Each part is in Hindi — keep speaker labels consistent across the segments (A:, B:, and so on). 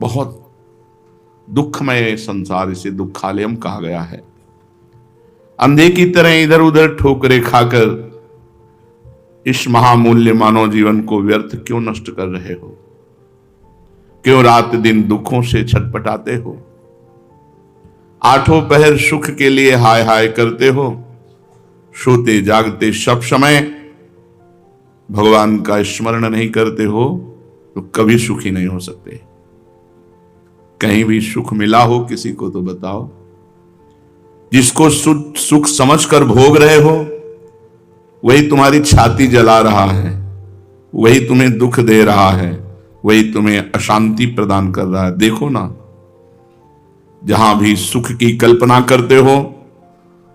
A: बहुत दुखमय संसार, इसे दुखालयम कहा गया है। अंधे की तरह इधर उधर ठोकरे खाकर इस महामूल्य मानव जीवन को व्यर्थ क्यों नष्ट कर रहे हो? क्यों रात दिन दुखों से छटपटाते हो? आठों पहर सुख के लिए हाय हाय करते हो, सोते जागते सब समय भगवान का स्मरण नहीं करते हो तो कभी सुखी नहीं हो सकते। कहीं भी सुख मिला हो किसी को तो बताओ। जिसको सुख समझकर भोग रहे हो वही तुम्हारी छाती जला रहा है, वही तुम्हें दुख दे रहा है, वही तुम्हें अशांति प्रदान कर रहा है। देखो ना, जहां भी सुख की कल्पना करते हो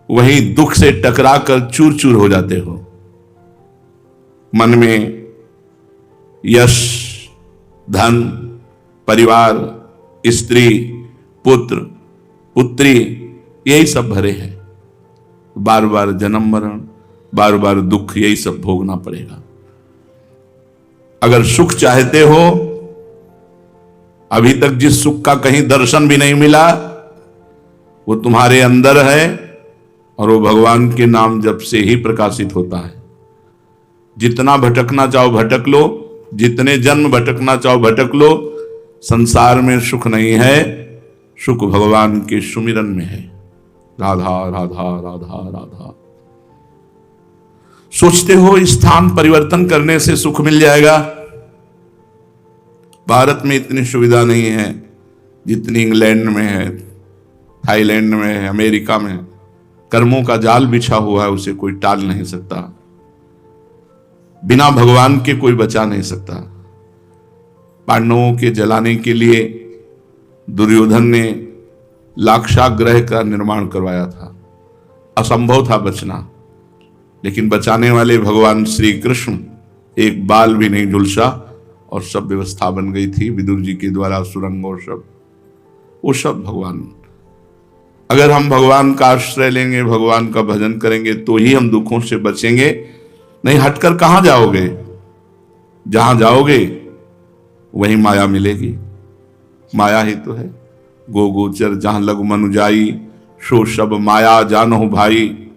A: वहीं दुख से टकरा कर चूर चूर हो जाते हो। मन में यश, धन, परिवार, स्त्री, पुत्र, पुत्री, यही सब भरे हैं। बार बार जन्म मरण, बार बार दुख, यही सब भोगना पड़ेगा। अगर सुख चाहते हो, अभी तक जिस सुख का कहीं दर्शन भी नहीं मिला वो तुम्हारे अंदर है और वो भगवान के नाम जप से ही प्रकाशित होता है। जितना भटकना चाहो भटक लो, जितने जन्म भटकना चाहो भटक लो, संसार में सुख नहीं है, सुख भगवान के सुमिरन में है। राधा राधा राधा राधा। सोचते हो स्थान परिवर्तन करने से सुख मिल जाएगा? भारत में इतनी सुविधा नहीं है जितनी इंग्लैंड में है, थाईलैंड में है, अमेरिका में। कर्मों का जाल बिछा हुआ है, उसे कोई टाल नहीं सकता। बिना भगवान के कोई बचा नहीं सकता। पांडवों के जलाने के लिए दुर्योधन ने लाक्षागृह का निर्माण करवाया था। असंभव था बचना, लेकिन बचाने वाले भगवान श्री कृष्ण एक बाल भी नहीं झुलसा और सब व्यवस्था बन गई थी विदुर जी के द्वारा, सुरंग और सब, वो सब भगवान। अगर हम भगवान का आश्रय लेंगे, भगवान का भजन करेंगे तो ही हम दुखों से बचेंगे। नहीं हटकर कहां जाओगे? जहां जाओगे वहीं माया मिलेगी। माया ही तो है। गो गोचर जहां लग मनु जाई, सो सब माया जानो भाई।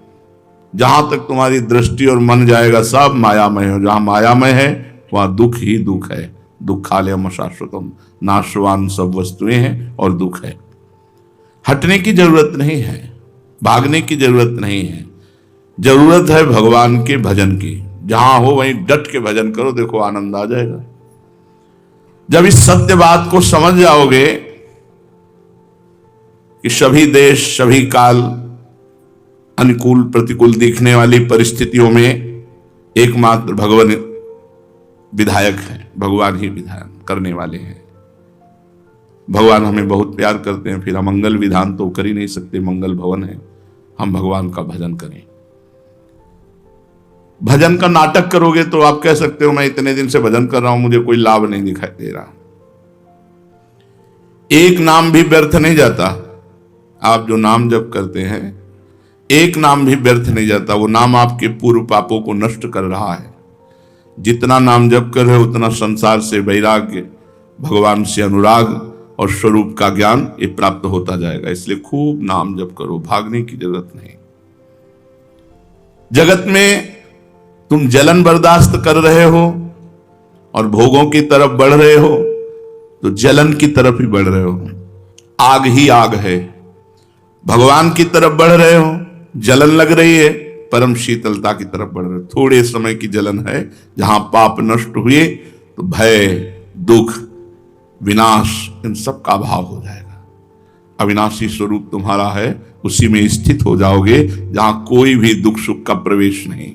A: जहां तक तुम्हारी दृष्टि और मन जाएगा सब मायामय हो। जहां मायामय है वहां दुख ही दुख है। दुखालयम शाश्वतम, नाशवान सब वस्तुएं हैं और दुख है। हटने की जरूरत नहीं है, भागने की जरूरत नहीं है। जरूरत है भगवान के भजन की। जहां हो वहीं डट के भजन करो, देखो आनंद आ जाएगा। जब इस सत्य बात को समझ जाओगे कि सभी देश, सभी काल, अनुकूल प्रतिकूल दिखने वाली परिस्थितियों में एकमात्र भगवान विधायक है, भगवान ही विधान करने वाले हैं। भगवान हमें बहुत प्यार करते हैं, फिर अमंगल विधान तो कर ही नहीं सकते, मंगल भवन है। हम भगवान का भजन करें। भजन का नाटक करोगे तो आप कह सकते हो मैं इतने दिन से भजन कर रहा हूं, मुझे कोई लाभ नहीं दिखाई दे रहा। एक नाम भी व्यर्थ नहीं जाता। आप जो नाम जप करते हैं, एक नाम भी व्यर्थ नहीं जाता। वो नाम आपके पूर्व पापों को नष्ट कर रहा है। जितना नाम जप कर रहे हो उतना संसार से वैराग्य, भगवान से अनुराग और स्वरूप का ज्ञान ये प्राप्त होता जाएगा। इसलिए खूब नाम जप करो, भागने की जरूरत नहीं। जगत में तुम जलन बर्दाश्त कर रहे हो और भोगों की तरफ बढ़ रहे हो तो जलन की तरफ ही बढ़ रहे हो। आग ही आग है। भगवान की तरफ बढ़ रहे हो, जलन लग रही है, परम शीतलता की तरफ बढ़ रहे हो। थोड़े समय की जलन है। जहां पाप नष्ट हुए तो भय, दुख, विनाश, इन सब का अभाव हो जाएगा। अविनाशी स्वरूप तुम्हारा है, उसी में स्थित हो जाओगे जहां कोई भी दुख सुख का प्रवेश नहीं।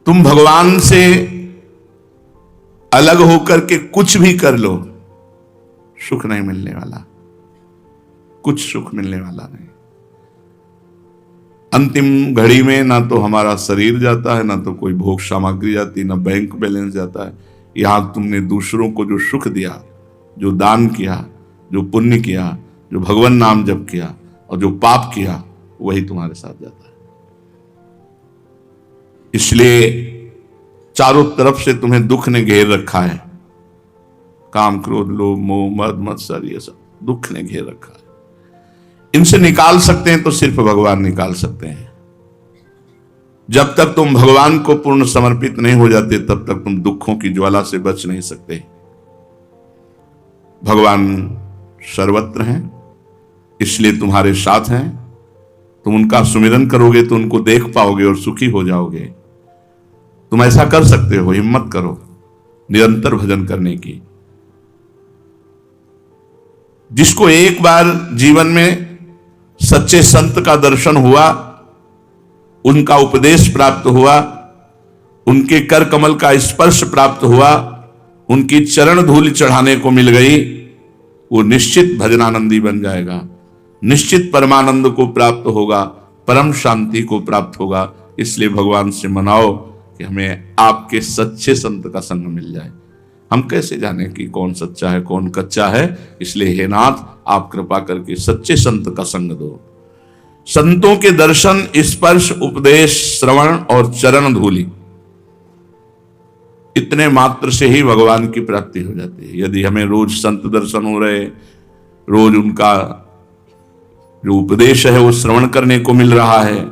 A: तुम भगवान से अलग होकर के कुछ भी कर लो, सुख नहीं मिलने वाला, कुछ सुख मिलने वाला नहीं। अंतिम घड़ी में ना तो हमारा शरीर जाता है, ना तो कोई भोग सामग्री जाती, ना बैंक बैलेंस जाता है। यहां तुमने दूसरों को जो सुख दिया, जो दान किया, जो पुण्य किया, जो भगवान नाम जप किया और जो पाप किया, वही तुम्हारे साथ जाता है। इसलिए चारों तरफ से तुम्हें दुख ने घेर रखा है। काम क्रोध लोभ मोह मद मत्सर, ये सब दुख ने घेर रखा है। इनसे निकाल सकते हैं तो सिर्फ भगवान निकाल सकते हैं। जब तक तुम भगवान को पूर्ण समर्पित नहीं हो जाते तब तक तुम दुखों की ज्वाला से बच नहीं सकते। भगवान सर्वत्र हैं, इसलिए तुम्हारे साथ हैं। तुम उनका सुमिरन करोगे तो उनको देख पाओगे और सुखी हो जाओगे। तुम ऐसा कर सकते हो, हिम्मत करो निरंतर भजन करने की। जिसको एक बार जीवन में सच्चे संत का दर्शन हुआ, उनका उपदेश प्राप्त हुआ, उनके कर कमल का स्पर्श प्राप्त हुआ, उनकी चरण धूलि चढ़ाने को मिल गई, वो निश्चित भजनानंदी बन जाएगा, निश्चित परमानंद को प्राप्त होगा, परम शांति को प्राप्त होगा। इसलिए भगवान से मनाओ कि हमें आपके सच्चे संत का संग मिल जाए। हम कैसे जाने कि कौन सच्चा है कौन कच्चा है? इसलिए हे नाथ, आप कृपा करके सच्चे संत का संग दो। संतों के दर्शन, स्पर्श, उपदेश, श्रवण और चरण धूलि, इतने मात्र से ही भगवान की प्राप्ति हो जाती है। यदि हमें रोज संत दर्शन हो रहे, रोज उनका जो उपदेश है वो श्रवण करने को मिल रहा है,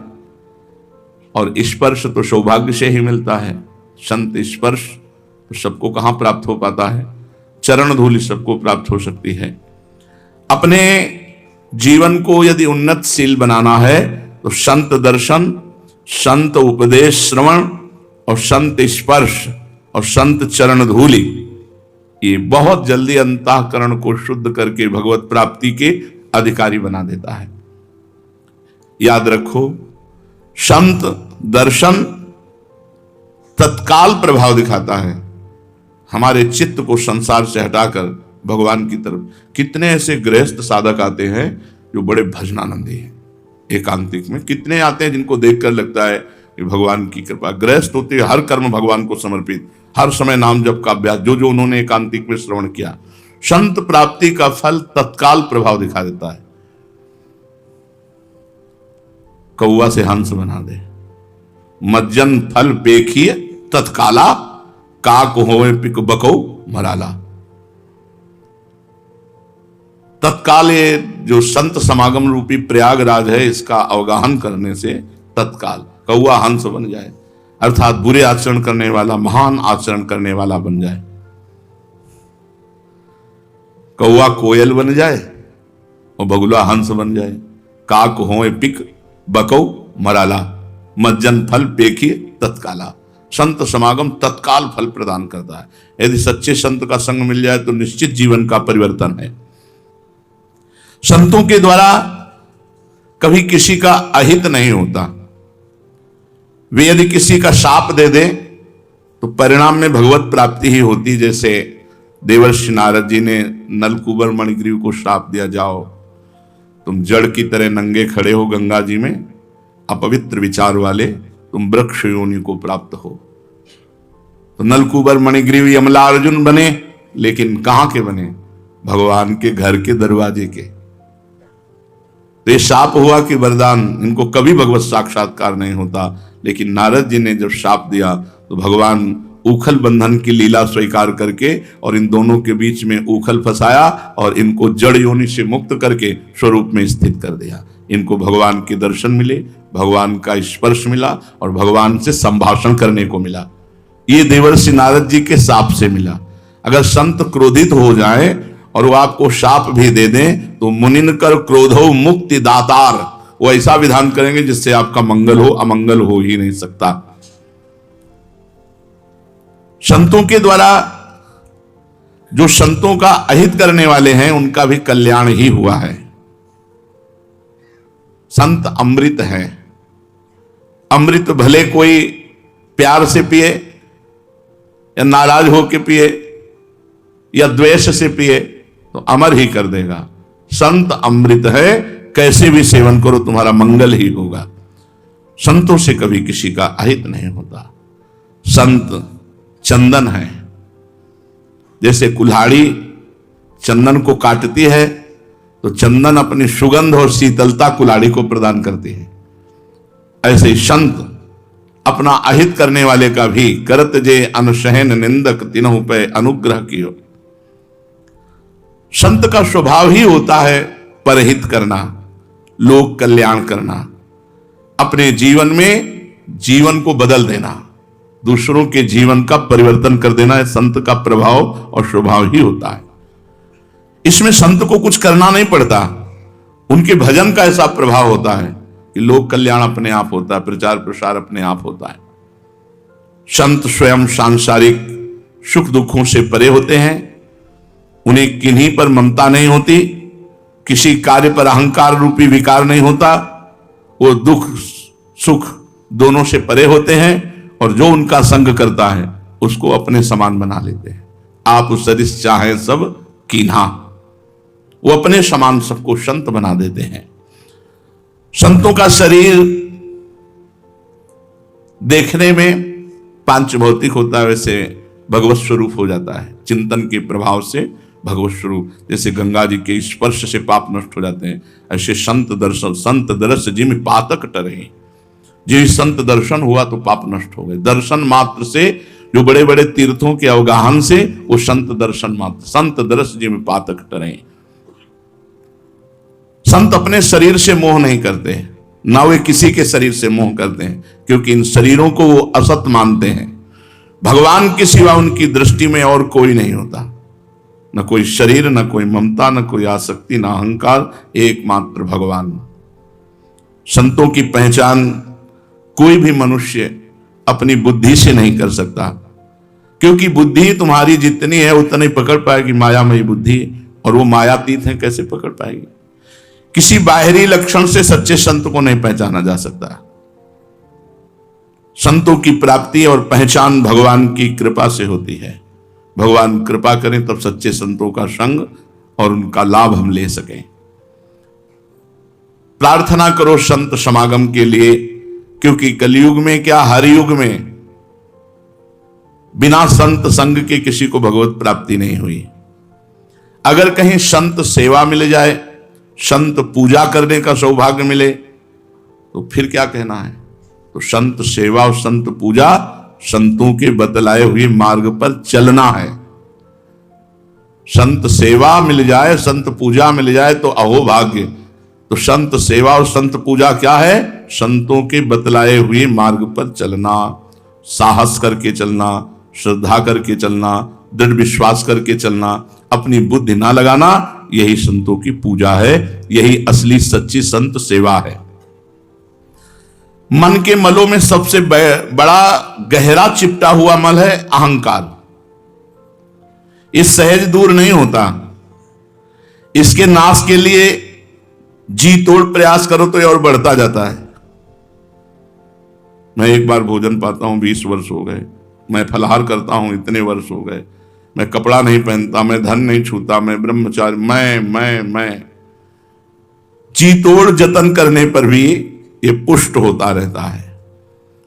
A: और स्पर्श तो सौभाग्य से ही मिलता है। संत स्पर्श तो सबको कहां प्राप्त हो पाता है, चरण धूलि सबको प्राप्त हो सकती है। अपने जीवन को यदि उन्नतशील बनाना है तो संत दर्शन, संत उपदेश श्रवण और संत स्पर्श और संत चरण धूलि, ये बहुत जल्दी अंतःकरण को शुद्ध करके भगवत प्राप्ति के अधिकारी बना देता है। याद रखो, संत दर्शन तत्काल प्रभाव दिखाता है, हमारे चित्त को संसार से हटाकर भगवान की तरफ। कितने ऐसे गृहस्थ साधक आते हैं जो बड़े भजनानंदी हैं, एकांतिक में कितने आते हैं जिनको देखकर लगता है कि भगवान की कृपा। गृहस्थ होते हैं हर कर्म भगवान को समर्पित, हर समय नाम जप का अभ्यास, जो जो उन्होंने एकांतिक में श्रवण किया। संत प्राप्ति का फल तत्काल प्रभाव दिखा देता है। कौवा से हंस बना दे, मज्जन फल पेखिए तत्काला, काक होए पिक बको मराला। तत्काल, ये जो संत समागम रूपी प्रयागराज है, इसका अवगाहन करने से तत्काल कौवा हंस बन जाए, अर्थात बुरे आचरण करने वाला महान आचरण करने वाला बन जाए। कौवा कोयल बन जाए और बगुला हंस बन जाए। काक होए पिक बको मराला, मज्जन फल पेखिए तत्काला। संत समागम तत्काल फल प्रदान करता है। यदि सच्चे संत का संग मिल जाए तो निश्चित जीवन का परिवर्तन है। संतों के द्वारा कभी किसी का अहित नहीं होता। वे यदि किसी का शाप दे दें तो परिणाम में भगवत प्राप्ति ही होती। जैसे देवर्षि नारद जी ने नलकूबर मणिग्रीव को शाप दिया, जाओ तुम जड़ की तरह नंगे खड़े हो गंगा जी में, अपवित्र विचार वाले, तुम वृक्ष योनि को प्राप्त हो। तो नलकूबर मणिग्रीव यमला अर्जुन बने, लेकिन कहां के बने? भगवान के घर के दरवाजे के। तो ये शाप हुआ कि वरदान, इनको कभी भगवत साक्षात्कार नहीं होता। लेकिन नारद जी ने जब शाप दिया तो भगवान उखल बंधन की लीला स्वीकार करके और इन दोनों के बीच में उखल फंसाया और इनको जड़ योनि से मुक्त करके स्वरूप में स्थित कर दिया। इनको भगवान के दर्शन मिले, भगवान का स्पर्श मिला और भगवान से संभाषण करने को मिला। ये देवर्षि नारद जी के शाप से मिला। अगर संत क्रोधित हो जाए और वो आपको शाप भी दे दें तो मुनिन कर क्रोधो मुक्ति दातार, वो ऐसा विधान करेंगे जिससे आपका मंगल हो, अमंगल हो ही नहीं सकता। संतों के द्वारा जो संतों का अहित करने वाले हैं उनका भी कल्याण ही हुआ है। संत अमृत है। अमृत भले कोई प्यार से पिए या नाराज होके पिए या द्वेष से पिए तो अमर ही कर देगा। संत अमृत है, कैसे भी सेवन करो तुम्हारा मंगल ही होगा। संतों से कभी किसी का अहित नहीं होता। संत चंदन है। जैसे कुल्हाड़ी चंदन को काटती है तो चंदन अपनी सुगंध और शीतलता कुल्हाड़ी को प्रदान करती है। ऐसे ही संत अपना अहित करने वाले का भी करत जे अनशहन निंदक तिन्हु पे अनुग्रह कियो। संत का स्वभाव ही होता है परहित करना, लोक कल्याण करना, अपने जीवन में जीवन को बदल देना, दूसरों के जीवन का परिवर्तन कर देना संत का प्रभाव और स्वभाव ही होता है। इसमें संत को कुछ करना नहीं पड़ता, उनके भजन का ऐसा प्रभाव होता है कि लोक कल्याण अपने आप होता है, प्रचार प्रसार अपने आप होता है। संत स्वयं सांसारिक सुख दुखों से परे होते हैं, उन्हें किन्हीं पर ममता नहीं होती, किसी कार्य पर अहंकार रूपी विकार नहीं होता, वो दुख सुख दोनों से परे होते हैं और जो उनका संग करता है उसको अपने समान बना लेते हैं। आप सरिस चाहें सब कीन्हा, वो अपने समान सबको संत बना देते हैं। संतों का शरीर देखने में पांच भौतिक होता है, वैसे भगवत स्वरूप हो जाता है चिंतन के प्रभाव से। भगवत स्वरूप जैसे गंगा जी के स्पर्श से पाप नष्ट हो जाते हैं, ऐसे संत दर्शन, संत दर्श जिम पातक टरे, जी संत दर्शन हुआ तो पाप नष्ट हो गए। दर्शन मात्र से, जो बड़े बड़े तीर्थों के अवगाहन से, वो संत दर्शन मात्र, संत दर्श जिम पातक टरे। संत अपने शरीर से मोह नहीं करते, ना वे किसी के शरीर से मोह करते हैं, क्योंकि इन शरीरों को वो असत मानते हैं। भगवान के सिवा उनकी दृष्टि में और कोई नहीं होता, न कोई शरीर, न कोई ममता, न कोई आसक्ति, न अहंकार, एकमात्र भगवान। संतों की पहचान कोई भी मनुष्य अपनी बुद्धि से नहीं कर सकता, क्योंकि बुद्धि तुम्हारी जितनी है उतनी पकड़ पाएगी, मायामयी बुद्धि, और वो मायातीत है, कैसे पकड़ पाएगी। किसी बाहरी लक्षण से सच्चे संत को नहीं पहचाना जा सकता। संतों की प्राप्ति और पहचान भगवान की कृपा से होती है। भगवान कृपा करें तब सच्चे संतों का संग और उनका लाभ हम ले सकें। प्रार्थना करो संत समागम के लिए, क्योंकि कलयुग में क्या हर युग में बिना संत संग के किसी को भगवत प्राप्ति नहीं हुई। अगर कहीं संत सेवा मिल जाए, संत पूजा करने का सौभाग्य मिले, तो फिर क्या कहना है। तो संत सेवा और संत पूजा संतों के बतलाए हुए मार्ग पर चलना है। संत सेवा मिल जाए, संत पूजा मिल जाए तो अहो भाग्य। तो संत सेवा और संत पूजा क्या है, संतों के बतलाए हुए मार्ग पर चलना, साहस करके चलना, श्रद्धा करके चलना, दृढ़ विश्वास करके चलना, अपनी बुद्धि ना लगाना, यही संतों की पूजा है, यही असली सच्ची संत सेवा है। मन के मलों में सबसे बड़ा गहरा चिपटा हुआ मल है अहंकार। इस सहज दूर नहीं होता, इसके नाश के लिए जी तोड़ प्रयास करो तो ये और बढ़ता जाता है। मैं एक बार भोजन पाता हूं 20 वर्ष हो गए, मैं फलाहार करता हूं इतने वर्ष हो गए, मैं कपड़ा नहीं पहनता, मैं धन नहीं छूता, मैं ब्रह्मचारी, मैं जी तोड़ जतन करने पर भी ये पुष्ट होता रहता है।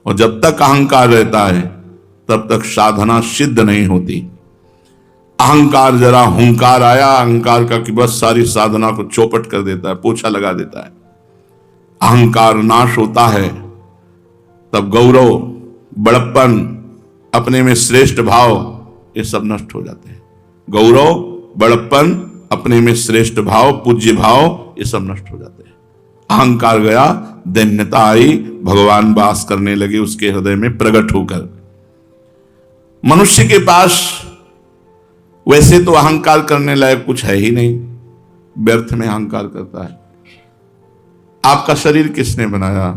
A: और जब तक अहंकार रहता है तब तक साधना सिद्ध नहीं होती। अहंकार जरा हुंकार आया अहंकार का कि बस सारी साधना को चौपट कर देता है, पोछा लगा देता है। अहंकार नाश होता है तब गौरव, बड़प्पन, अपने में श्रेष्ठ भाव, ये सब नष्ट हो जाते हैं। गौरव, बड़प्पन, अपने में श्रेष्ठ भाव, पूज्य भाव, ये सब नष्ट हो जाते हैं। अहंकार गया, दैन्यता आई, भगवान वास करने लगे उसके हृदय में प्रकट होकर। मनुष्य के पास वैसे तो अहंकार करने लायक कुछ है ही नहीं, व्यर्थ में अहंकार करता है। आपका शरीर किसने बनाया?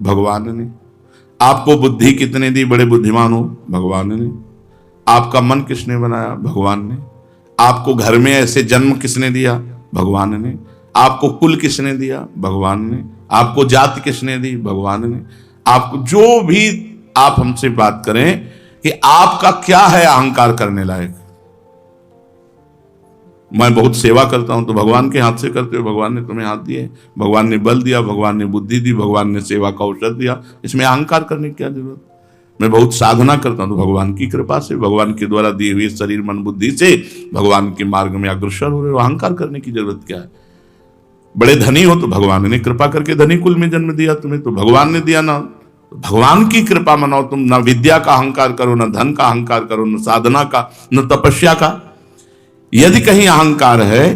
A: भगवान ने। आपको बुद्धि कितने दी? बड़े बुद्धिमान हो, भगवान ने। आपका मन किसने बनाया? भगवान ने। आपको घर में ऐसे जन्म किसने दिया? भगवान ने। आपको कुल किसने दिया? भगवान ने। आपको जाति किसने दी? भगवान ने। आपको जो भी आप हमसे बात करें कि आपका क्या है अहंकार करने लायक। मैं बहुत सेवा करता हूं तो भगवान के हाथ से करते हो, भगवान ने तुम्हें हाथ दिए, भगवान ने बल दिया, भगवान ने बुद्धि दी, भगवान ने सेवा का अवसर दिया, इसमें अहंकार करने की क्या जरूरत। मैं बहुत साधना करता हूं तो भगवान की कृपा से, भगवान के द्वारा दी हुई शरीर मन बुद्धि से भगवान के मार्ग में अग्रसर हो रहे हो, अहंकार करने की जरूरत क्या है। बड़े धनी हो तो भगवान ने कृपा करके धनी कुल में जन्म दिया तुम्हें, तो भगवान ने दिया ना, भगवान की कृपा मनाओ। तुम न विद्या का अहंकार करो, न धन का अहंकार करो, न साधना का, न तपस्या का। यदि कहीं अहंकार है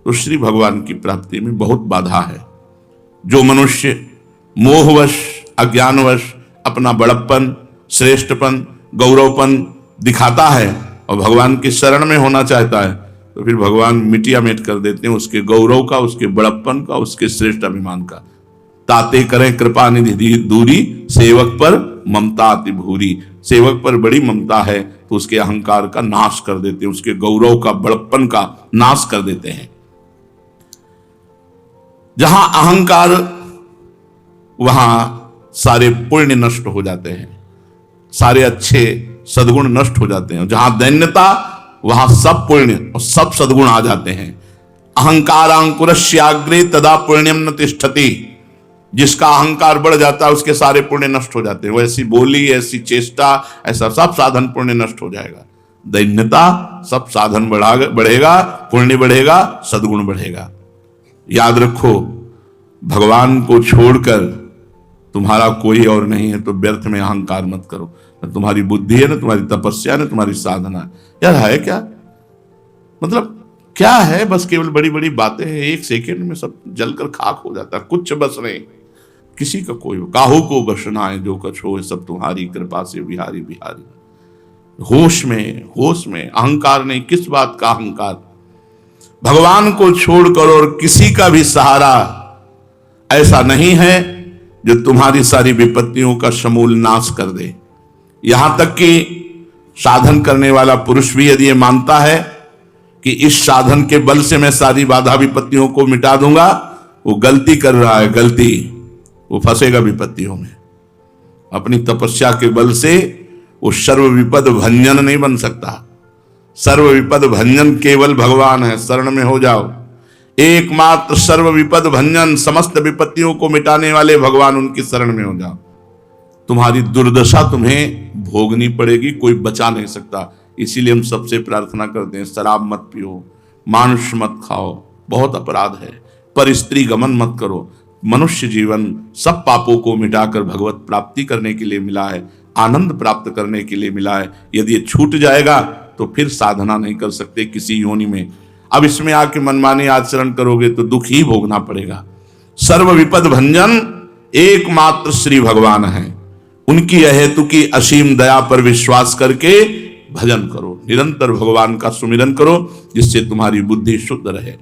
A: तो श्री भगवान की प्राप्ति में बहुत बाधा है। जो मनुष्य मोहवश अज्ञानवश अपना बड़प्पन, श्रेष्ठपन, गौरवपन दिखाता है और भगवान की शरण में होना चाहता है, तो फिर भगवान मिटिया मेट कर देते हैं उसके गौरव का, उसके बड़प्पन का, उसके श्रेष्ठ अभिमान का। ताते करें कृपा निधि दूरी, सेवक पर ममता अति भूरी। सेवक पर बड़ी ममता है तो उसके अहंकार का नाश कर देते हैं, उसके गौरव का, बड़प्पन का नाश कर देते हैं। जहां अहंकार वहां सारे पुण्य नष्ट हो जाते हैं, सारे अच्छे सद्गुण नष्ट हो जाते हैं। जहां दैन्यता वहां सब पुण्य और सब सद्गुण आ जाते हैं। अहंकारांकुरस्याग्रे तदा पुण्यम न तिष्ठति। जिसका अहंकार बढ़ जाता है उसके सारे पुण्य नष्ट हो जाते हैं। वो ऐसी बोली, ऐसी चेष्टा, ऐसा सब साधन पुण्य नष्ट हो जाएगा। दैन्यता सब साधन बढ़ेगा, पुण्य बढ़ेगा, सद्गुण बढ़ेगा। याद रखो, भगवान को छोड़कर तुम्हारा कोई और नहीं है तो व्यर्थ में अहंकार मत करो। न तुम्हारी बुद्धि है, न तुम्हारी तपस्या, न तुम्हारी साधना है। यार है क्या, मतलब क्या है, बस केवल बड़ी बड़ी बातें हैं। एक सेकंड में सब जलकर खाक हो जाता है। कुछ बस नहीं, किसी का कोई काहू को बसना है, जो कुछ हो सब तुम्हारी कृपा से बिहारी बिहारी। होश में, होश में, अहंकार नहीं। किस बात का अहंकार? भगवान को छोड़कर और किसी का भी सहारा ऐसा नहीं है जो तुम्हारी सारी विपत्तियों का समूल नाश कर दे। यहां तक कि साधन करने वाला पुरुष भी यदि ये मानता है कि इस साधन के बल से मैं सारी बाधा विपत्तियों को मिटा दूंगा, वो गलती कर रहा है, गलती। वो फंसेगा विपत्तियों में। अपनी तपस्या के बल से वो सर्व विपद भंजन नहीं बन सकता। सर्व विपद भंजन केवल भगवान है। शरण में हो जाओ। एकमात्र सर्व विपद भंजन, समस्त विपत्तियों को मिटाने वाले भगवान, उनकी शरण में हो जाओ। तुम्हारी दुर्दशा तुम्हें भोगनी पड़ेगी, कोई बचा नहीं सकता। इसीलिए हम सबसे प्रार्थना करते हैं, शराब मत पियो, मांस मत खाओ, बहुत अपराध है। पर स्त्री गमन मत करो। मनुष्य जीवन सब पापों को मिटाकर भगवत प्राप्ति करने के लिए मिला है, आनंद प्राप्त करने के लिए मिला है। यदि ये छूट जाएगा तो फिर साधना नहीं कर सकते किसी योनि में। अब इसमें आके मनमानी आचरण करोगे तो दुख ही भोगना पड़ेगा। सर्व विपद भंजन एकमात्र श्री भगवान है। उनकी अहेतु की असीम दया पर विश्वास करके भजन करो, निरंतर भगवान का सुमिरन करो, जिससे तुम्हारी बुद्धि शुद्ध रहे।